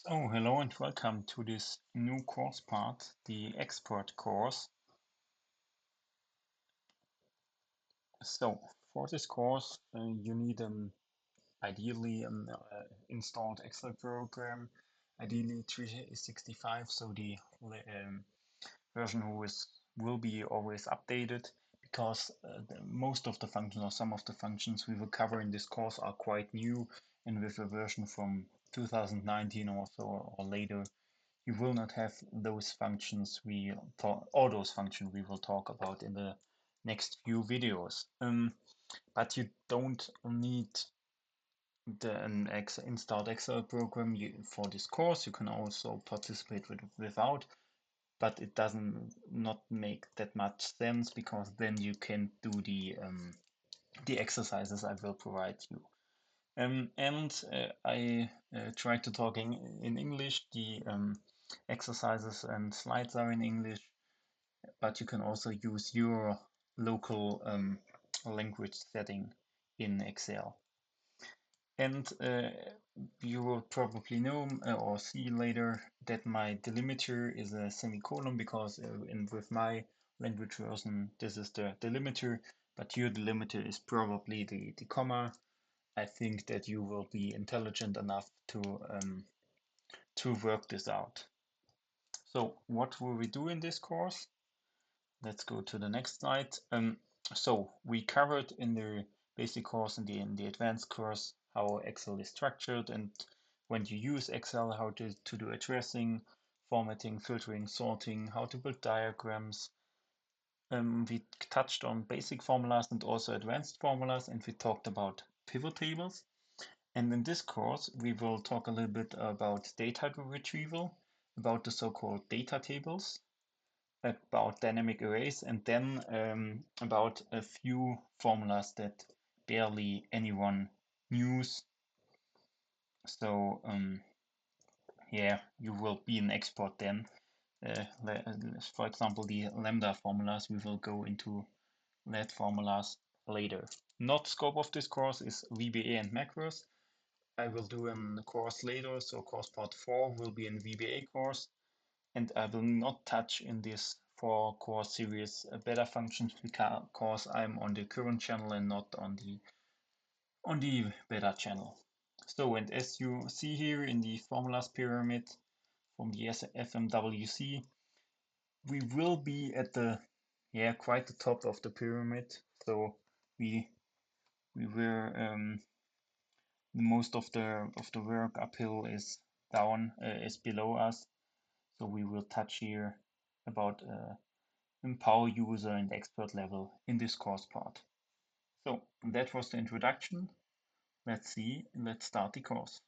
Oh, hello and welcome to this new course part, the expert course. So, for this course, you need ideally an installed Excel program, ideally 365, so the version will be always updated because most of the functions or some of the functions we will cover in this course are quite new, and with a version from 2019 or so or later you will not have those functions all those functions we will talk about in the next few videos. But you don't need an installed Excel program for this course. You can also participate without, but it doesn't not make that much sense because then you can do the exercises I will provide you. And I tried to talk in English. The exercises and slides are in English, but you can also use your local language setting in Excel. And you will probably know or see later that my delimiter is a semicolon because with my language version, this is the delimiter, but your delimiter is probably the comma. I think that you will be intelligent enough to work this out. So what will we do in this course? Let's go to the next slide. So we covered in the basic course and in the advanced course how Excel is structured and when you use Excel, how to do addressing, formatting, filtering, sorting, how to build diagrams. We touched on basic formulas and also advanced formulas, and we talked about pivot tables. And in this course, we will talk a little bit about data retrieval, about the so-called data tables, about dynamic arrays, and then about a few formulas that barely anyone knows. So yeah, you will be an expert then. For example, the lambda formulas, we will go into that formulas later. Not scope of this course is VBA and macros. I will do a course later, so course part 4 will be in VBA course, and I will not touch in this 4 course series beta functions because I'm on the current channel and not on the beta channel. So, and as you see here in the formulas pyramid from the FMWC, we will be at quite the top of the pyramid. So we were most of the work uphill is below us. So we will touch here about empower user and expert level in this course part. So that was the introduction. Let's start the course.